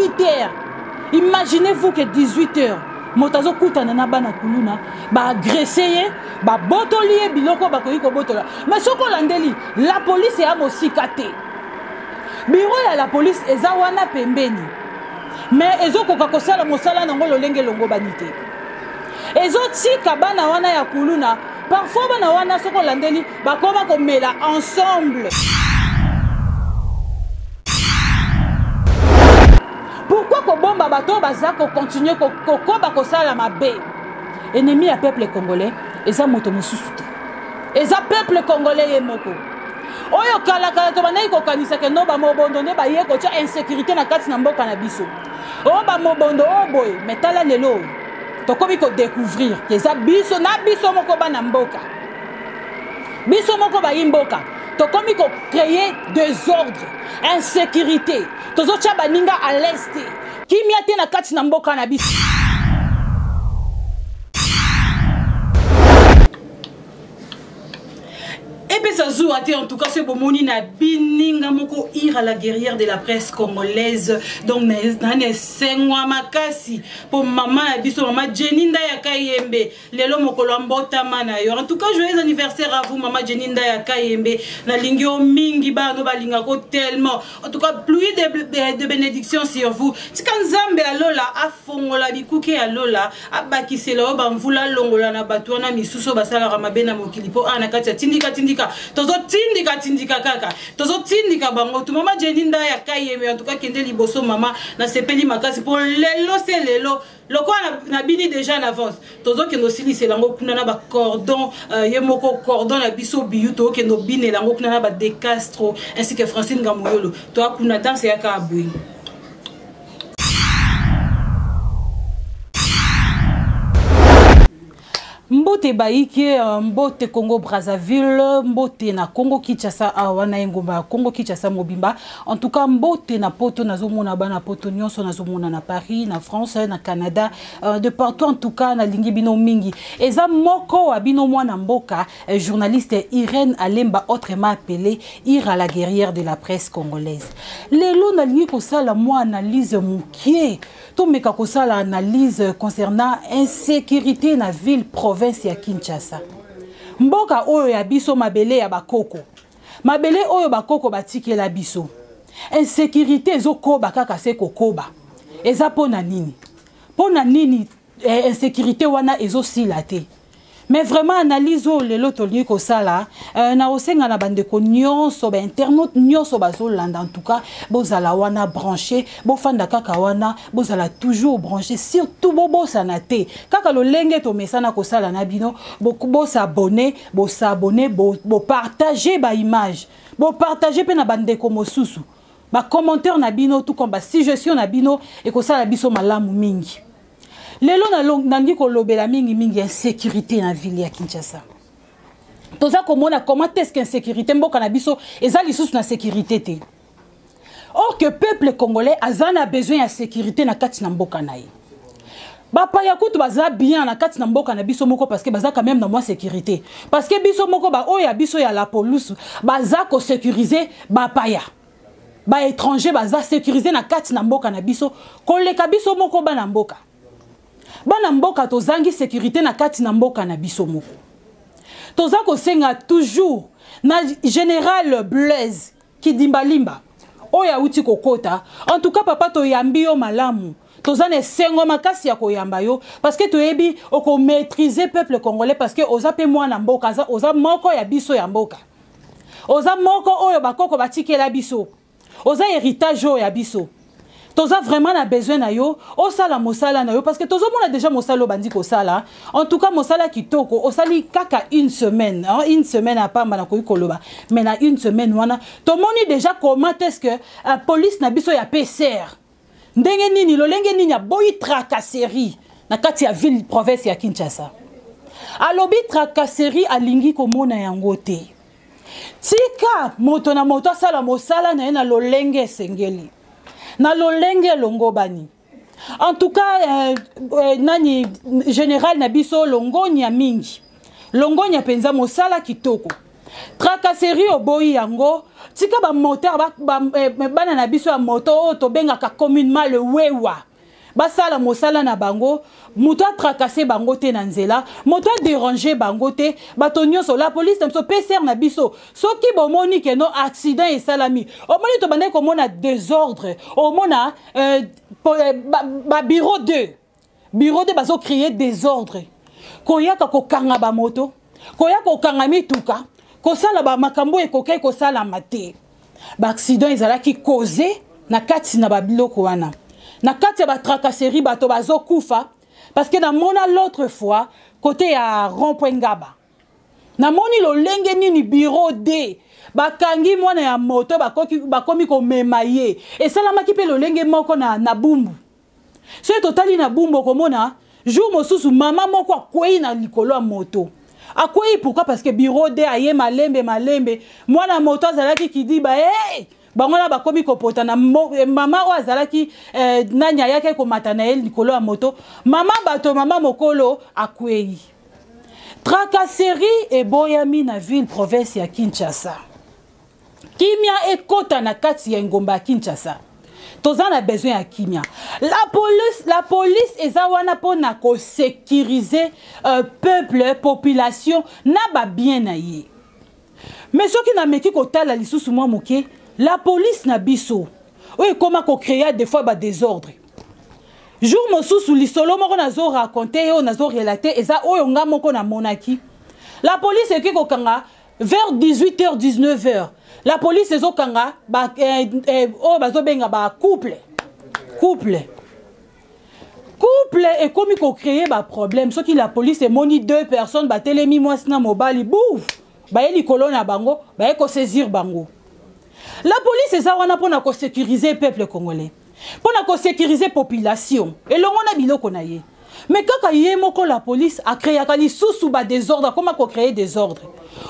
18h. Imaginez-vous que 18h. Motazo kutana na bana kuluna ba agresser ba botolier biloko ba koyiko botola mais soko landeli la police ya mosikate bureau ya la police eza wana pembeni mais ezokoka kosala mosala nango lolenge longo banite ezotika bana wana ya kuluna parfois bana wana soko landeli bakoma komela ensemble. Pourquoi Kobomba Bato Bazako continue Kokoba Kosala Mabe? Ennemi à peuple congolais, Eza Moto Moussoute. Eza peuple congolais Yemoko. Oyo kala kala to banayi ko kanisa ke no ba mobondone ba ye ko tia insécurité na kati na mboka na biso. O ba mobondo o boy, metala lelo. To komi ko découvrir que eza biso na biso moko ba na mboka. Biso moko ba yimboka. To komi ko créer désordre, insécurité. Tozo tchaba ninga à l'est. Qui miate na kati na mboka na biso. Et puis ça joue en tout cas c'est bomoni na bininga moko ira la guerrière de la presse congolaise donc nane sengwa makasi pour maman ya biso maman Jeninda ya Kayembe lelo mokolo mbota mana yo en tout cas joyeux anniversaire à vous maman Jeninda ya Kayembe na lingio mingi bano balinga ko tellement en tout cas pluie de bénédictions sur vous tikanzambe alola afongola bikuke alola abakisela ba mvula longola na batwana misuso basala ramabena mokilipo ana kati tindika tozo tindika kaka tozo tindika bango tu mama Jeninda ya Kayembe en tout cas kende liboso mama na sepeli makasi pour lelo c'est lelo loko na bini déjà en avance tozo kendo sili c'est lango kuna na ba cordon yemoko cordon na biso biuto kendo bine lango kuna na ba Decastro ainsi que Francine Gamoyolo to kuna danse ya kabui. Mbote baike mbote Congo Brazzaville mbote na Congo Kinshasa awana engomba Congo Kinshasa mobimba en tout cas mbote na poto nazomona bana poto nyonso nazomona na Paris na France na Canada de partout en tout cas na lingi bino mingi eza moko wa bino mwana mboka journaliste Irène Alemba autrement appelée Ira la guerrière de la presse congolaise lelo na lingi ko sala moi analyse mukie to meka ko sala analyse concernant insécurité na ville province ya Kinshasa. Mboka oyo ya biso mabele ya bakoko. Mabele oyo bakoko batike la biso. Insécurité ezokoba kaka se kokoba. Eza pona nini? Pona nini insécurité wana ezosila te. Mais vraiment analyse lelo tolni ko sala na osenga na bandeko nyonso ba internaute nyonso bazolanda en tout cas bozala wana branché bofanda kaka wana bozala toujours branché surtout bobo sanate kaka lo lenge to mesana ko sala na bino bo s'abonner bo partager ba image bo partager pe na bandeko mosusu ba commentaire na bino tout comme ba suggestion na bino e ko sala biso malamu mingi. Lelo na ngi ko lobela mingi insécurité na ville ya Kinshasa. Toza komona comment est-ce qu'insécurité mboka na biso eza lisusu na sécurité te. Or que peuple congolais azana besoin ya sécurité na kati na mboka na ye. Ba ya kutu baza bien na kati na mboka na biso moko parce que baza quand même na moi sécurité. Parce que biso moko ba oya biso ya la police baza ko sécuriser ba paya. Ba étranger baza sécuriser na kati na mboka na biso koleka biso moko ba na mboka. Bana mboka tozangi sécurité na kati na mboka na biso moko. Toza ko senga toujours na général Blaise Kidimbalimba. Oya uti kokota. En tout cas papa to yambi yo malamu. Toza ne sengo makasi ya koyamba yo parce que to yebi oko maîtriser peuple congolais parce que oza pe mwana mboka oza moko ya biso ya mboka. Oza moko oyo bakoko batikela biso. Oza héritage ya biso. Toza vraiment na besoin na yo osala mosala na yo parce que tozo mona déjà mosala bandi ko sala en tout cas mosala kitoko osali kaka une semaine à pamba na koloba mais na une semaine wana to moni déjà comment est-ce que police na biso ya PCR ndenge nini lolenge nini ya boyi tracasserie na kati ya ville province ya Kinshasa alobi tracasserie alingi ko mona yango te tika moto na moto sala mosala na na lolenge sengeli na lolenge longobani. En tout cas, nani général nabiso longonya mingi. Longonya penza mosala kitoko. tracasserie au boyi yango tika ba moteur bana na biso ya moto to bengaka communément le wewa basala mosala na bango muto tracassé bango te na nzela moto déranger bango te bato nyonso la police na biso PCR na biso soki bomoni ke no accident et salami omoni to bande ko mona désordre omona ba bureau 2 bazo créer désordre koyaka ko kanga ba moto koyaka ko kanga mituka ko sala ba makambo e kokai ko sala mate ba accident ezalaki causé na kati na ba biloko wana na kati ba tracasserie bato bazo kufa parce que na mona l'autre fois côté à rond-point Ngaba na moni lo lenge nini bureau D bakangi mwana ya moto bakomi ko memaye et salamaki pe lo lenge moko na bumbu c'est totali na bumbu komona jour mosusu mama moko akwei na likolo ya moto akwei pourquoi parce que bureau D aye malembe mwana moto azalaki ki di ba hey bangona bakomi kopota na mama o azalaki nanya yake ko matana el likolo ya moto mama mokolo akwei tracasserie et boyami na ville province ya Kinshasa kimia ekota na kati ya ngomba Kinshasa toza na besoin ya kimia la police eza wana pona ko sécuriser peuple population na ba bien na ye mais soki na meki ko tala lisusu mwa moke la police na biso oui comment ko créer des fois ba désordre jour mosusu lisolo moko nazo raconter yo nazo relater eza oyo nga moko na monaki la police eki ko kanga vers 18h 19h la police ezo kanga ba bazo benga ba couple et comme ko créer ba problème ce qui la police est moni 2 personnes ba telemi mwasi na mobali bouf ba eli kolona bango ba ko saisir bango. La police est wana pona ko sécuriser le peuple congolais. Pona ko sécuriser population. Et le on a biloko na ye. Mais kaka ye moko la police a créé akali sous ba désordre comment ko créer désordre.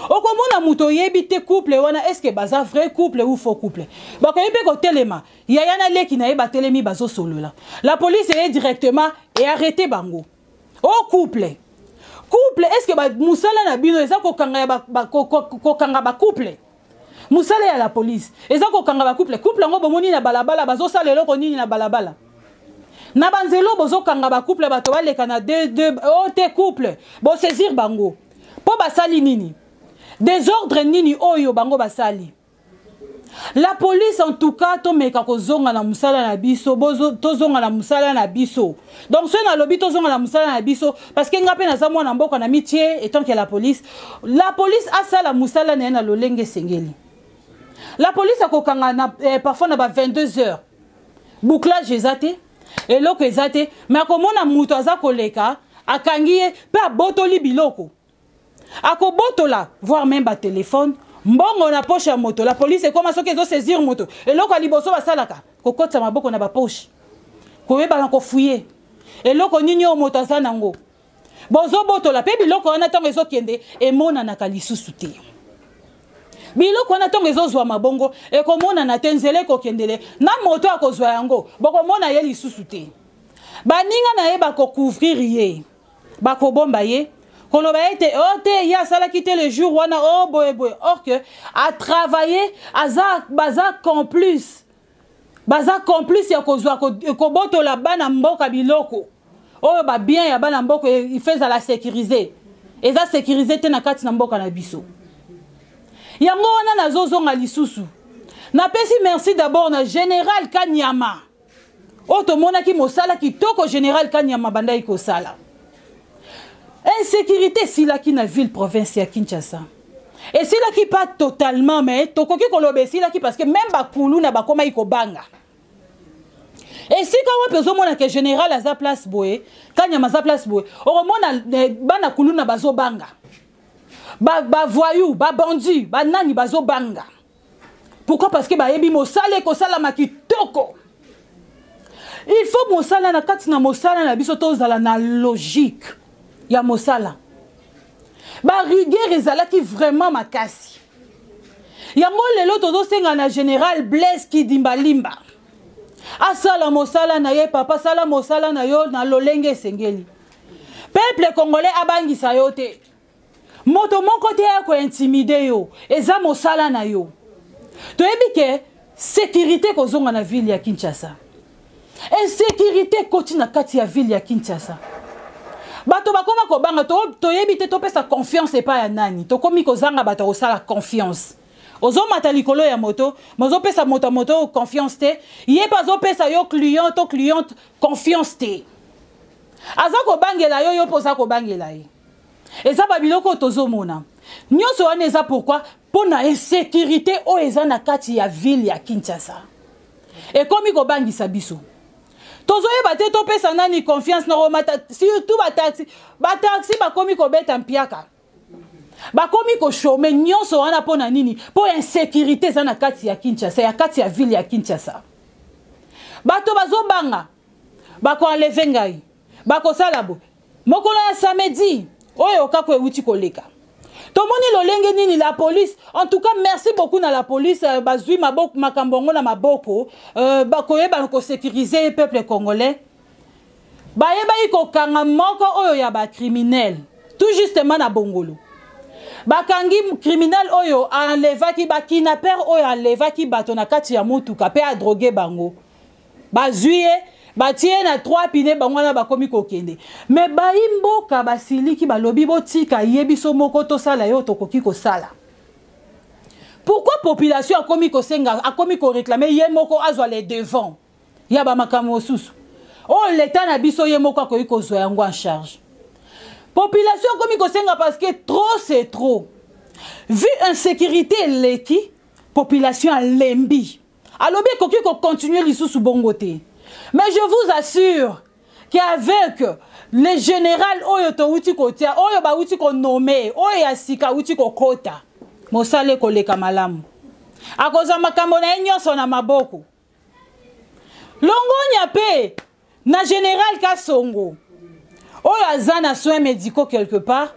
Okomona muto yebite couple wana est-ce que baza vrai couple ou faux couple. Ba ko yebe ko telema. Ya yana leki na ye ba telemi bazo solo là. La police est directement et arrêter bango. Oh couple est-ce que ba musala na bino eza ko kanga ko kanga ba couple. Musala ya la police eza ko kanga ba couple ngo bomoni na balabala bazo sala eloko nini na balabala na banzelo bozo kanga ba couple bato baleka na deux oh te couple bo saisir bango po basali nini désordre nini oyo bango basali la police en tout cas to meka ko zonga na musala na biso bozo to zonga na musala na biso donc ce na lobi to zonga na musala na biso parce que ngape na zamwa na mboka na mitié étant que la police a sala musala na lolenge sengeli. La police a kokanga parfois na ba 22h. Bouclage ezate et loko ezate mais akomona muto aza koleka akangiye pe abotoli biloko. Akobotola voir même ba téléphone mbongo na poche ya moto la police ekoma soki ezo saisir moto et loko liboso basalaka kokotsa maboko na ba poche. Koyeba na ko fouiller et loko nini o moto aza nango. Bozo botola pe biloko wana tango ezo kende emona na kalisusu te. Biloko na tongo ezozwa mabongo ekomona na tenzele kokendele na moto akozwa yango bokomona ye lisusu te baninga na ye bako couvrir ye bako bomba ye koloba ete ote ya sala quitter le jour wana oh boy or que a travailler baza complice ya kozwa ko botola bana mboka biloko oh ba bien ya bana mboka il fait à la sécuriser eza sécuriser te na kati na mboka na biso. Yango wana na zozonga lisusu. Na pesi merci d'abord na général Kanyama. Oto mona ki mosala ki toko général Kanyama bandai ko sala. Insécurité si la ki na ville province ya Kinshasa. Et si la ki pas totalement mais toko ki kolobe si la ki parce que même ba kulu na ba koma iko banga. Et si quand on peut mona que général a sa place boé, Kanyama sa place boé, o mona bana kulu na bazo banga. Ba voyou, ba bandit, ba nani bazo banga. Pourquoi? Parce que ba yebi mosala ko sala makitoko. Il faut mosala na kati na mosala na biso tozala na logique ya mosala. Ba rigueur ezalaki vraiment makasi. Yango lelo tozo senga na général Blaise Kidimbalimba. Asala mosala na ye papa sala mosala na yo na lolenge sengeli. Peuple congolais abangisa yo te. moto moko te ya ko intimider yo eza mosala na yo to ebike sécurité kozonga na ville ya Kinshasa insécurité koti na kati ya ville ya Kinshasa bato bakoma ko banga to yebite to pesa confiance epa ya nani to komi kozanga bato osala confiance ozo mata likolo ya moto mozo pesa moto confiance te ye pas zo pesa yo client to cliente confiance te aza ko bangela yo posa ko bangela ye eza ba biloko tozomona nyonso wana eza pourquoi pona insécurité o eza na kati ya ville ya Kinshasa et komi ko bangisa biso tozo yeba te to pesa nani confiance na romata surtout ba taxi ba komi ko beta mpiaka ba komi ko chômer nyonso wana pona nini po insécurité eza na kati ya Kinshasa ya kati ya ville ya Kinshasa bato bazo banga ba ko enlever ngai ba ko salabo mokolo ya samedi oyo kako ewuti koleka tomoni lolenge nini la police en tout cas merci beaucoup na la police bazui maboko makambongo na maboko bakoyeba ko sécuriser peuple congolais bayeba iko kanga moko oyo ya ba criminel tout justement na bongolo bakangi criminel oyo enlevaki ba kidnapper oyo enlevaki bato na kati ya mutuka pe a droguer bango bazuye batie na 3 pine bangwana bakomi kokende mais baimboka basiliki balobi botika yebiso moko to sala yo tokoki ko sala pourquoi population akomi ko senga akomi ko réclamer ye moko azwa les devants ya ba makamo susu oh l'état na biso ye moko akoki ko zwa yango en charge population akomi ko senga parce que trop c'est trop vu insécurité leki population lembi alobi koki ko continuer lisusu bongote. Mais je vous assure qu'avec les générales oyo to uti kotia oyo ba uti ko nommé oyo ya sika uti ko kota mosale koleka malamu akoza makambo na nyonso na maboko longonya pe na général Kasongo oyo azana soins médicaux quelque part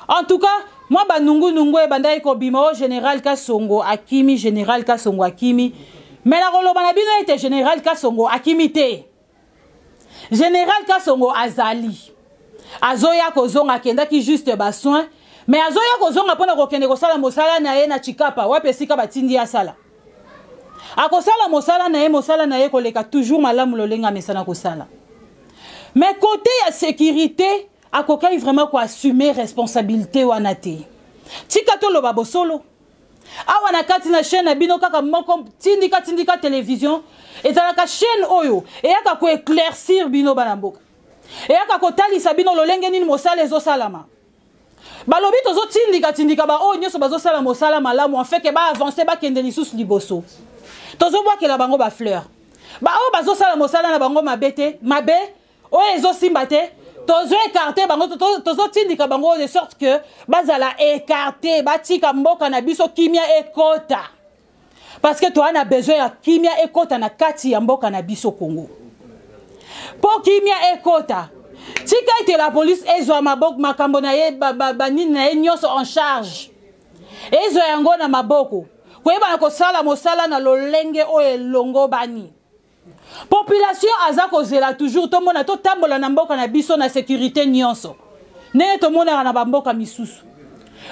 en tout cas moi banungu nungu e bandai ko bima o général Kasongo akimi général Kasongo akimi. Mais la Rolobana bino était général Kasongo akimite. Général Kasongo azali. Azoya kozonga kenda ki juste basoin. Mais azoya kozonga pona kokende kosala mosala na ye na chikapa. Wape sika batindi ya sala. Akosala mosala na ye koleka toujours malamu lolenga mesana kosala. Mais côté ya sécurité, akokai vraiment ko assumer responsabilité wanate. Tika to loba bosolo. Awa na kati na chaîne bino kaka moko tindika télévision ezalaka chaîne oyo eyaka ko éclaircir bino banamboka eyaka ko talisa bino lolenge nini mosala ezo salama balobi tozo tindika ba o nyoso bazo sala mosala malamu en fait que ba avancer ba kende lisusu liboso tozo bwa ke la bango ba fleur ba o bazo sala mosala na bango mabete mabe o ezo simbate tozo écarté bango tozo tindika bango de sorte que bazala écarté batika mboka na biso kimia ekota parce que toi on a besoin ya kimia ekota na kati ya mboka na biso Congo pour kimia ekota tika ite la police ezwa maboko makambo na ye banini na nyonso en charge ezwa yango na maboko koyeba na kosala mosala na lolenge o elongo bani population azako zela toujours to mona to tambola na mboka na biso na sécurité nyonso ne to mona na bamboka misusu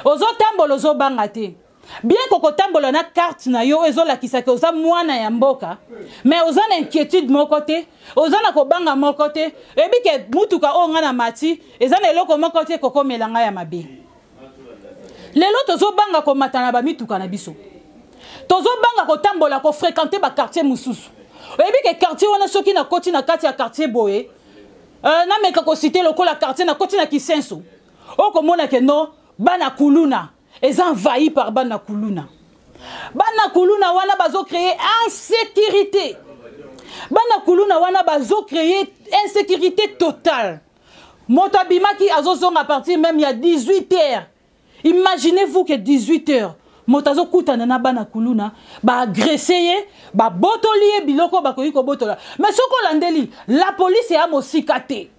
ozo tambola ozo banga te bien koko tambola na carte na yo ezo la kisaka oza mwana ya mboka mais oza na inquiétude moko te oza na kobanga moko te ebike mutuka o nga na mati eza na eloko moko te koko melanga ya mabe lelo tozo banga ko matana ba mituka na biso tozo banga ko tambola ko fréquenter ba quartier mususu ebi ke quartier wana soki na koti na kati ya quartier boye na meka ko citer lokola quartier na koti na Kisenso o ko mona ke no bana kuluna eza envahi par bana kuluna wana bazo créer insécurité bana kuluna wana bazo créer insécurité totale motabimaki azozonga à partir même il y a 18h imaginez-vous que 18h motazo kutana na bana kuluna ba agresser ba botolier biloko ba koyiko botola mais soko landeli la police ya mosikate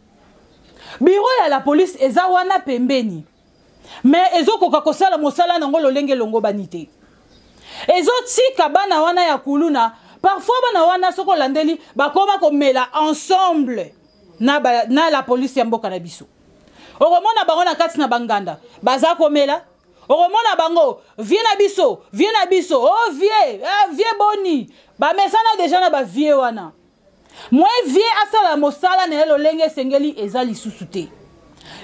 bureau ya la police eza wana pembeni mais ezo koka kosala mosala nango lolenge longo banité ezo tika bana wana ya kuluna parfois bana wana soko landeli ba koma komela ensemble na la police ya mboka na biso okomona bango na kati na banganda baza komela okomona bango vie na biso oh vie boni bamesana déjà na bavie wana moi vie asala mosala na yelo lenge sengeli eza lisusu te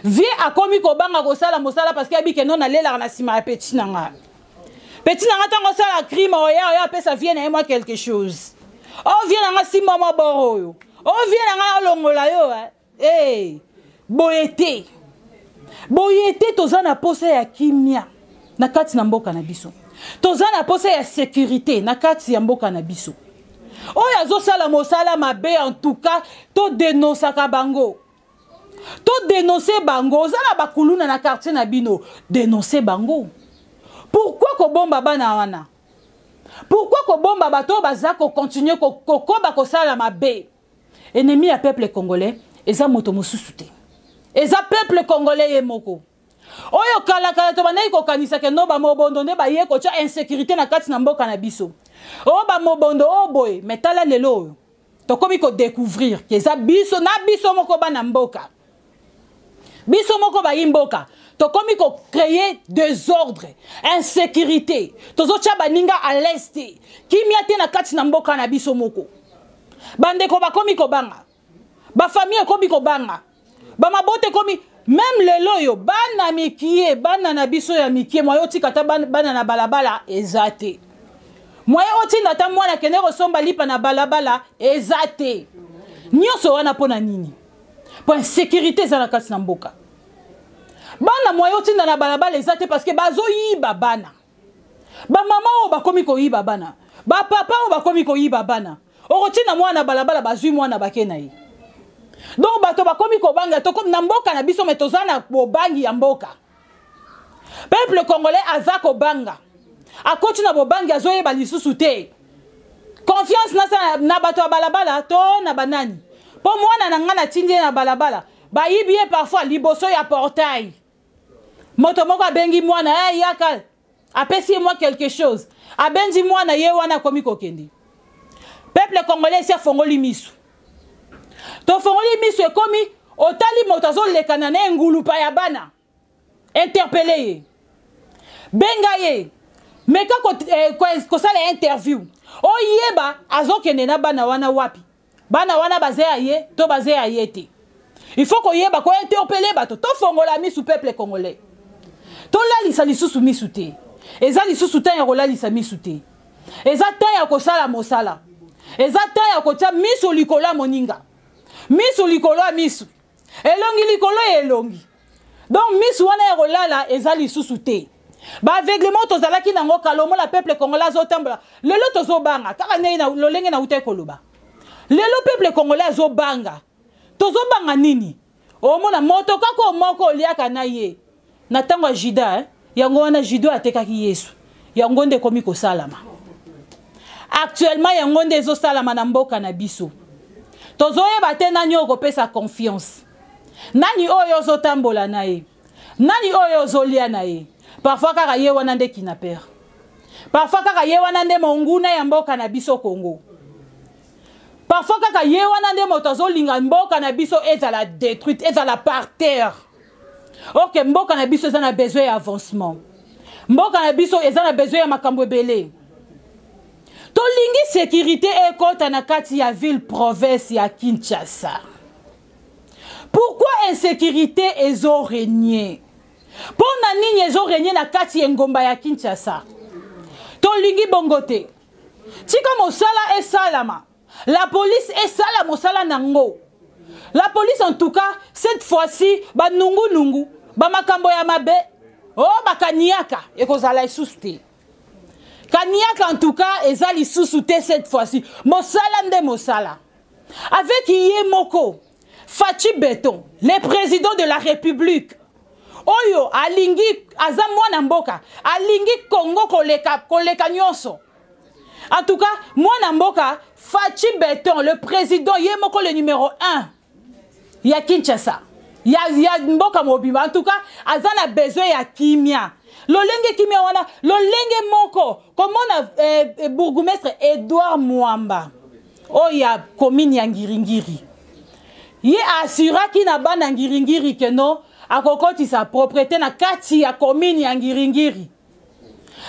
vie akomi kobanga kosala mosala parce que abike non alela na sima ya petit nanga tango sala crime oya pesa vie na moi quelque chose oh vie nanga simba mo boro oh vie nanga longola yo boyete toza na posa ya kimia na kati na mboka na biso toza na posa ya sécurité na kati ya mboka na biso oyo azosala mosala mabe en tout cas to dénonçaka bango to dénoncer bango oza na bakuluna na quartier na bino dénoncer bango pourquoi kobomba bana wana pourquoi kobomba bato baza ko continuer kokoba kosala mabe ennemi ya peuple congolais eza moto mosusu te eza peuple congolais ye moko oyo kala to banayi kokanisa ke no ba mobondo nde ba ye ko tia insécurité na kati na mboka na biso o ba mobondo o boy metala lelo oyo to komi ko découvrir ke eza biso na biso moko bana mboka biso moko ba yimboka to komi ko créer désordre insécurité tozo tia baninga à l'est kimia te na kati na mboka na biso moko bande ko ba komi ko banga ba famille komi ko banga ba mabote komi même lelo yo bana mikie bana na biso ya mikie moyo tikata bana na balabala ezate moyo otinda ta mwana kene resomba lipa na balabala ezate nyonso wana pona nini po insécurité za na kati na mboka bana moyo otinda na balabala ezate parce que bazo yiba bana ba mama o bakomi ko yiba bana ba papa o bakomi ko yiba bana okotinda mwana balabala bazui mwana bakena yi donc bato bakomi kobanga to comme na mboka na biso metozana bobangi ya mboka peuple congolais aza kobanga akoti na bobangi azoyeba lisusu te confiance na bato ya balabala to na banani po mwana na ngana tindi na balabala bayibi ye parfois liboso ya portail moto moko abengi mwana yaka apesi moi quelque chose abenji mwana ye wana komi kokendi peuple congolais si afongoli misu to fongoli miso ekomi otali moto azolekana na engulupa ya bana interpellé ye benga ye meka kosala interview oyeba azokende na bana wana wapi bana wana bazea ye to bazea ye te il faut koyeba ko interpeller bato to fongola misu peuple congolais to lalisa lisusu misu te eza lisusu tan ya kolalisa misu te eza tan ya kosala mosala eza tan ya kotia misu likola moninga misu likolo ya misu elongi likolo elongi donc misu wana ya kolala eza lisusu te ba aveuglement tozalaki nango kalomo la peuple congolais azotambola lelo tozobanga kaka nei na lolenge na uta koloba lelo peuple congolais azobanga tozobanga nini omona moto kako moko oliaka na ye na tango ya jida yango wana jido atekaki yesu yango nde komi kosalama actuellement yango nde ezosalama na mboka na biso tozoyeba te nani okopesa confiance nani oyo ozotambola na ye nani oyo ozolia na ye parfois kaka ye wana nde kinaper parfois kaka ye wana nde monguna ya mboka na biso Congo parfois kaka ye wana nde moto azolinga mboka na biso ezala détruite ezala par terre ok mboka na biso eza na besoin ya avancement mboka na biso eza na besoin ya makambo ebele tolingi sécurité ekota na kati ya ville province ya Kinshasa. Pourquoi insécurité ezo régner? Pour na nini ezo régner na kati ya ngomba ya Kinshasa? Tolingi bongote. Tika mosala esalama. La police esala mosala nango. La police en tout cas cette fois-ci ba nungu ba makambo ya mabe oh bakaniaka ekozala isuste. Kaniaka en tout cas ezali sous-souté cette fois-ci. Mosala nde mosala. Avec Yemoko, Fachi Beton, le président de la République. Oyo alingi azamwana mboka, alingi Congo koleka nyonso. En tout cas, mwana mboka Fachi Beton, le président Yemoko le numéro 1. Ya Kinshasa. Ya mboka mobimba. En tout cas, azana besoin ya kimia. Lolenge kimia wana, lolenge moko. Comment on a bourgmestre Edouard Mwamba. Oh ya commune ya Ngiringiri. Ye assura ki na bana Ngiringiri que non, akokotisa propriété na kati ya commune ya Ngiringiri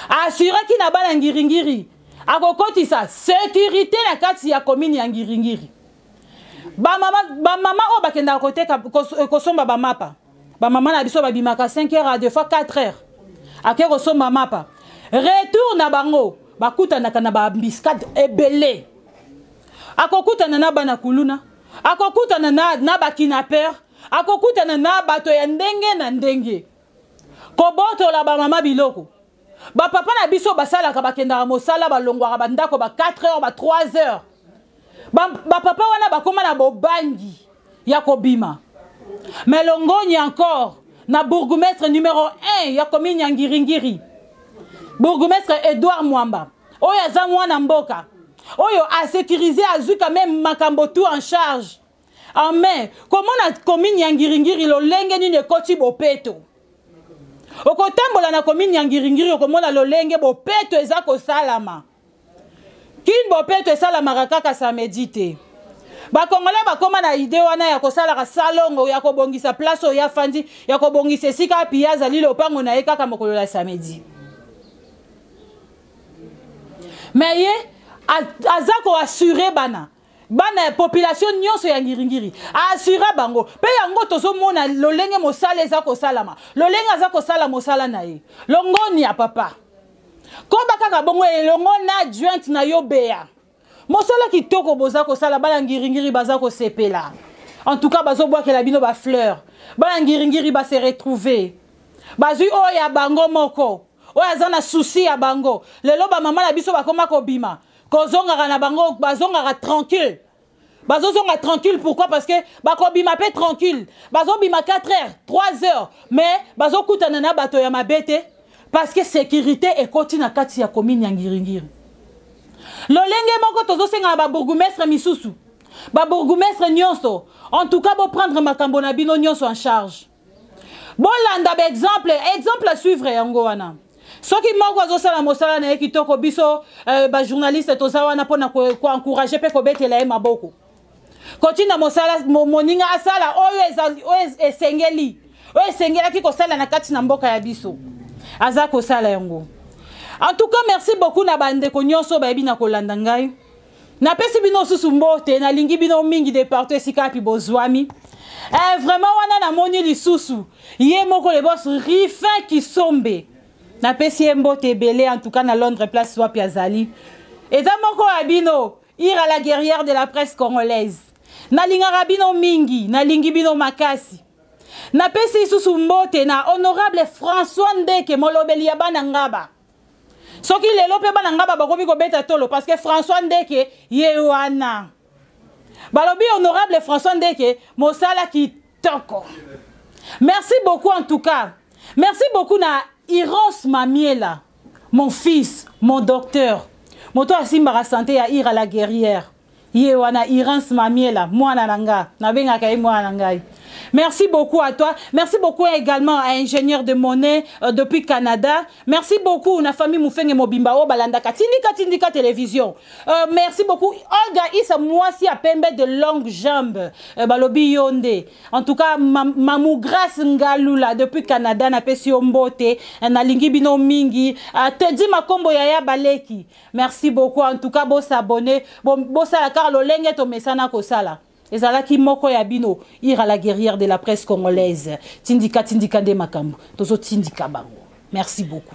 assuré ki na bana Ngiringiri akokotisa sécurité na kati ya commune ya Ngiringiri ba mama o bakenda koteka kosomba ba mapa ba mama na biso babimaka 5 heures à deux fois 4 heures ake kosomba mapa retour na bango bakutanaka na ba biscuit ebele akokutana na bana kuluna akokutana na bakinaper akokutana na bato ya ndenge na ndenge kobotola ba mama biloko ba papa na biso basalaka bakendaka mosala balongwaka bandako ba 4 heures ba 3 heures ba papa wana bakoma na bobangi ya kobima melongoni encore na bourgmestre numéro 1 ya commune ya Ngiringiri bourgmestre Edouard Mwamba oyo aza mwana mboka oyo a sécurisé azu quand même makambo tout en charge amen comment na commune ya Ngiringiri lolenge nini ekoti bopeto okotambola na commune ya Ngiringiri okomona lolenge bopeto eza kosalama kin bopeto esalamaka kaka samedi te bakongole bakoma na idée wana ya kosalaka salongo ya kobongisa place oyo afandi ya kobongisa esika api azali lopango na ye kaka mokolo ya samedi mais ye aza koassure bana population nyonso ya Ngiringiri asura bango pe yango tozomona lolenge mosala eza kosalama lolenge aza kosala mosala na ye longoni ya papa koba kaka bongo elongo na adjointe na yo beya mosala kitoko boza kosala bana Ngiringiri baza kosepela en tout cas bazobwakela bino ba fleur bana Ngiringiri ba se retrouver bazui oya bango moko oya aza na souci ya bango lelo ba mama na biso bakoma kobima kozongaka na bango bazongaka tranquille bazozonga tranquille pourquoi parce que bakobima pe tranquille bazobima 4 heures 3 heures mais bazokutana na bato ya mabete parce que sécurité ekoti na kati ya commune ya Ngiringiri lolenge moko tozosenga ba bourgmestre misusu ba bourgmestre nyonso en tout cas bo prendre makambo na bino nyonso en charge bolanda ba exemple à suivre yango wana soki moko azosala mosala na ye kitoko biso ba journaliste tozawana pona ko encourager pe ko betela e maboko kotina mosala moninga asala oyo esengeli oyo esengelaki kosala na kati na mboka ya biso aza kosala yango en tout cas merci beaucoup na bandeko nyonso bayebi na kolanda ngai napesi bino susu mbote nalingi bino mingi de partout esika api bozwami vraiment wana namoni lisusu ye moko le boss Rifin Kisombe napesi ye mbote ebele en tout cas na Londres place wapi azali eza moko ya bino ira la guerrière de la presse congolaise nalingaka bino mingi nalingi bino makasi napesi susu mbote na honorable François Ndeke molobeli ya bana ngaba soki lelo pe bana ngaba bakomi kobeta tolo parce que François Ndeke ye wana balobi honorable François Ndeke mosala kitoko merci beaucoup en tout cas merci beaucoup na Iros Mamiela mon fils mon docteur moto asimbaka santé ya ira la guerrière ye wana Irance Mamiela mwana nanga nabengaka ye mwana ngai. Merci beaucoup à toi. Merci beaucoup également à Ingénieur de Monnaie depuis Canada. Merci beaucoup à la famille Moufeng Mobimba o balandaka tindika télévision. Merci beaucoup Olga Issa Mwasi à Pembe de longues jambes. Balobi Yonde. En tout cas Mamou Grace Ngalula depuis Canada na pesi ombote na lingi bino mingi. Tedi Makombo Yaya Baleki. Merci beaucoup en tout cas bo s'abonner. Bo sala car lo lenge to mesana ko sala. Ezalaki moko ya bino ira la guerrière de la presse congolaise tindika de makambo tozo tindika bango. Merci beaucoup.